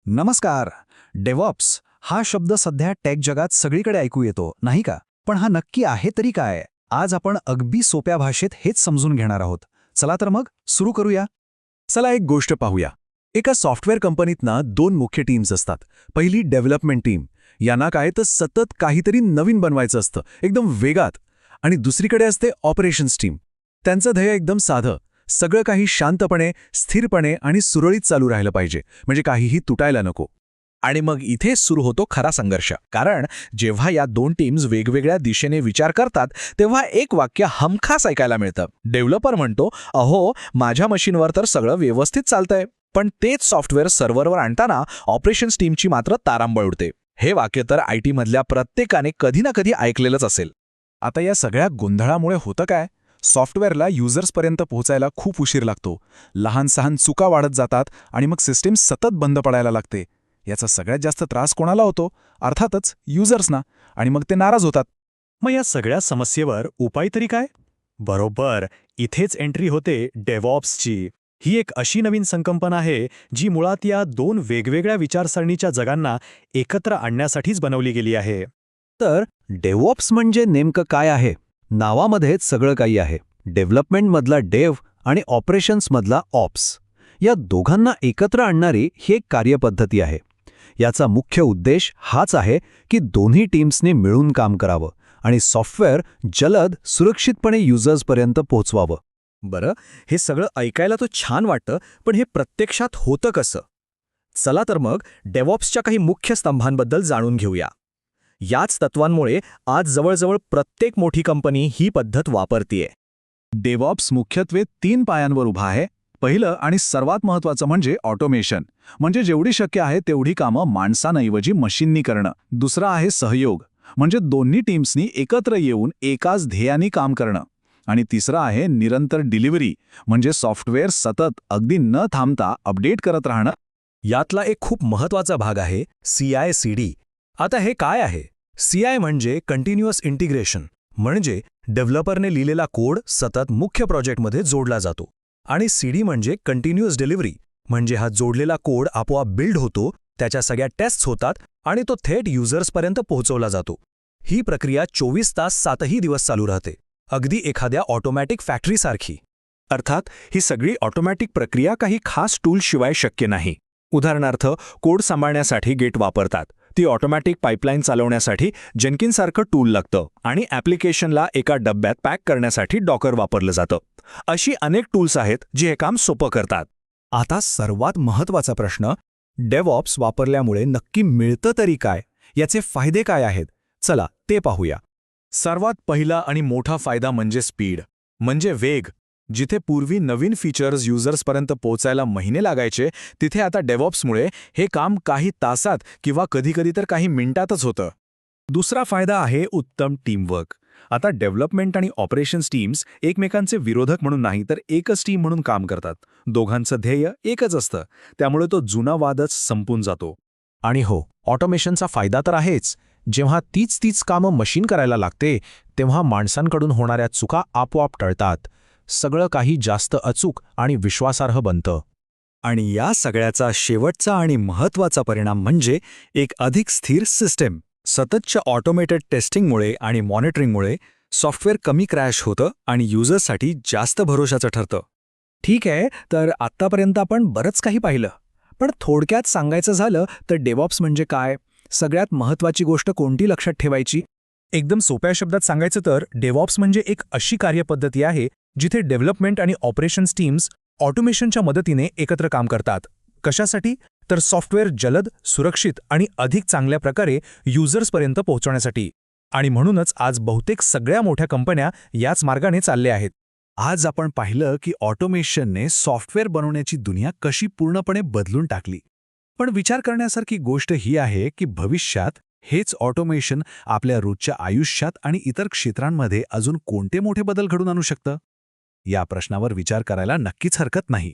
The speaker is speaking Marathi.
नमस्कार. डेव्हऑप्स हा शब्द सध्या टेक जगात सगळीकडे ऐकू येतो, नाही का? पण हा नक्की आहे तरी काय? आज आपण अगदी सोप्या भाषेत हेच समजून घेणार आहोत. चला तर मग सुरू करूया. चला एक गोष्ट पाहूया. एका सॉफ्टवेअर कंपनीत ना दोन मुख्य टीम्स असतात. पहिली डेव्हलपमेंट टीम, यांना काय तर सतत काहीतरी नवीन बनवायचं असतं, एकदम वेगात. आणि दुसरीकडे असते ऑपरेशन्स टीम. त्यांचं ध्येय एकदम साधं, सगळं काही शांतपणे, स्थिरपणे आणि सुरळीत चालू राहिलं पाहिजे, म्हणजे काहीही तुटायला नको. आणि मग इथे सुरू होतो खरा संघर्ष. कारण जेव्हा या दोन टीम्स वेगवेगळ्या दिशेने विचार करतात तेव्हा एक वाक्य हमखास ऐकायला मिळतं. डेव्हलपर म्हणतो, अहो माझ्या मशीनवर तर सगळं व्यवस्थित चालतंय. पण तेच सॉफ्टवेअर सर्व्हरवर आणताना ऑपरेशन्स टीमची मात्र तारांबळ उडते. हे वाक्य तर IT मधल्या प्रत्येकाने कधी ना कधी ऐकलेलंच असेल. आता या सगळ्या गोंधळामुळे होतं काय? सॉफ्टवेअरला युजर्सपर्यंत पोहोचायला खूप उशीर लागतो. लहान सहान चुका वाढत जातात आणि मग सिस्टीम सतत बंद पडायला लागते. याचा सगळ्यात जास्त त्रास कोणाला होतो? अर्थातच युजर्सना. आणि मग ते नाराज होतात. मग या सगळ्या समस्येवर उपाय तरी काय? बरोबर, इथेच एंट्री होते डेव्हऑप्सची. ही एक अशी नवीन संकल्पना आहे जी मुळात या दोन वेगवेगळ्या विचारसरणीच्या जगांना एकत्र आणण्यासाठीच बनवली गेली आहे. तर डेव्हऑप्स म्हणजे नेमकं काय आहे? नावामध्येच सगळं काही आहे. डेव्हलपमेंटमधला डेव्ह आणि ऑपरेशन्समधला ऑप्स. या दोघांना एकत्र आणणारी ही एक कार्यपद्धती आहे. याचा मुख्य उद्देश हाच आहे की दोन्ही टीम्सनी मिळून काम करावं आणि सॉफ्टवेअर जलद, सुरक्षितपणे युजर्सपर्यंत पोहोचवावं. बरं, हे सगळं ऐकायला तो छान वाटतं, पण हे प्रत्यक्षात होतं कसं? चला तर मग डेव्हऑप्सच्या काही मुख्य स्तंभांबद्दल जाणून घेऊया. याच तत्वांमुळे आज जवळजवळ प्रत्येक मोठी कंपनी ही पद्धत वापरतीये. डेव्हऑप्स मुख्यत्वे 3 पायांवर उभा आहे. पहिलं आणि सर्वात महत्त्वाचं म्हणजे ऑटोमेशन, म्हणजे जेवढी शक्य आहे तेवढी कामं माणसांऐवजी मशीननी करणं. दुसरं आहे सहयोग, म्हणजे दोन्ही टीम्सनी एकत्र येऊन एकाच ध्येयाने काम करणं. आणि तिसरं आहे निरंतर डिलिव्हरी, म्हणजे सॉफ्टवेअर सतत, अगदी न थांबता अपडेट करत राहणं. यातला एक खूप महत्त्वाचा भाग आहे CI/CD. आता हे काय आहे? CI म्हणजे कंटिन्युअस इंटिग्रेशन, म्हणजे डेव्हलपरने लिहिलेला कोड सतत मुख्य प्रोजेक्टमध्ये जोडला जातो. आणि CD म्हणजे कंटिन्युअस डिलिव्हरी, म्हणजे हा जोडलेला कोड आपोआप बिल्ड होतो, त्याच्या सगळ्या टेस्ट्स होतात आणि तो थेट युजर्सपर्यंत पोहोचवला जातो. ही प्रक्रिया 24 तास 7ही दिवस चालू राहते, अगदी एखाद्या ऑटोमॅटिक फॅक्टरीसारखी. अर्थात ही सगळी ऑटोमॅटिक प्रक्रिया काही खास टूलशिवाय शक्य नाही. उदाहरणार्थ, कोड सांभाळण्यासाठी गेट वापरतात. ती ऑटोमॅटिक पाईपलाईन चालवण्यासाठी जेन्किन्ससारखं टूल लागतं आणि ॲप्लिकेशनला एका डब्यात पॅक करण्यासाठी डॉकर वापरलं जातं. अशी अनेक टूल्स आहेत जी हे काम सोपं करतात. आता सर्वात महत्त्वाचा प्रश्न, डेव्हऑप्स वापरल्यामुळे नक्की मिळतं तरी काय? याचे फायदे काय आहेत? चला ते पाहूया. सर्वात पहिला आणि मोठा फायदा म्हणजे स्पीड, म्हणजे वेग. जिथे पूर्वी नवीन फीचर्स युजर्सपर्यंत पोहोचायला महिने लागायचे, तिथे आता डेव्हऑप्समुळे हे काम काही तासात किंवा कधीकधी तर काही मिनिटातच होतं. दुसरा फायदा आहे उत्तम टीमवर्क. आता डेव्हलपमेंट आणि ऑपरेशन्स टीम्स एकमेकांचे विरोधक म्हणून नाही तर एकच टीम म्हणून काम करतात. दोघांचं ध्येय एकच असतं, त्यामुळे तो जुना वादच संपून जातो. आणि हो, ऑटोमेशनचा फायदा तर आहेच. जेव्हा तीच कामं मशीन करायला लागते, तेव्हा माणसांकडून होणाऱ्या चुका आपोआप टळतात. सगळं काही जास्त अचूक आणि विश्वासार्ह बनतं. आणि या सगळ्याचा शेवटचा आणि महत्त्वाचा परिणाम म्हणजे एक अधिक स्थिर सिस्टीम. सततच्या ऑटोमेटेड टेस्टिंगमुळे आणि मॉनिटरिंगमुळे सॉफ्टवेअर कमी क्रॅश होतं आणि युजर्ससाठी जास्त भरोशाचं ठरतं. ठीक आहे, तर आत्तापर्यंत आपण बरंच काही पाहिलं. पण थोडक्यात सांगायचं झालं तर डेव्हऑप्स म्हणजे काय? सगळ्यात महत्त्वाची गोष्ट कोणती लक्षात ठेवायची? एकदम सोप्या शब्दात सांगायचं तर डेव्हऑप्स म्हणजे एक अशी कार्यपद्धती आहे जिथे डेव्हलपमेंट आणि ऑपरेशन्स टीम्स ऑटोमेशनच्या मदतीने एकत्र काम करतात. कशासाठी? तर सॉफ्टवेअर जलद, सुरक्षित आणि अधिक चांगल्या प्रकारे युजर्सपर्यंत पोहोचवण्यासाठी. आणि म्हणूनच आज बहुतेक सगळ्या मोठ्या कंपन्या याच मार्गाने चालल्या आहेत. आज आपण पाहिलं की ऑटोमेशनने सॉफ्टवेअर बनवण्याची दुनिया कशी पूर्णपणे बदलून टाकली. पण विचार करण्यासारखी गोष्ट ही आहे की भविष्यात हेच ऑटोमेशन आपल्या रोजच्या आयुष्यात आणि इतर क्षेत्रांमध्ये अजून कोणते मोठे बदल घडून आणू शकतं? या प्रश्नावर विचार करायला नक्कीच हरकत नाही.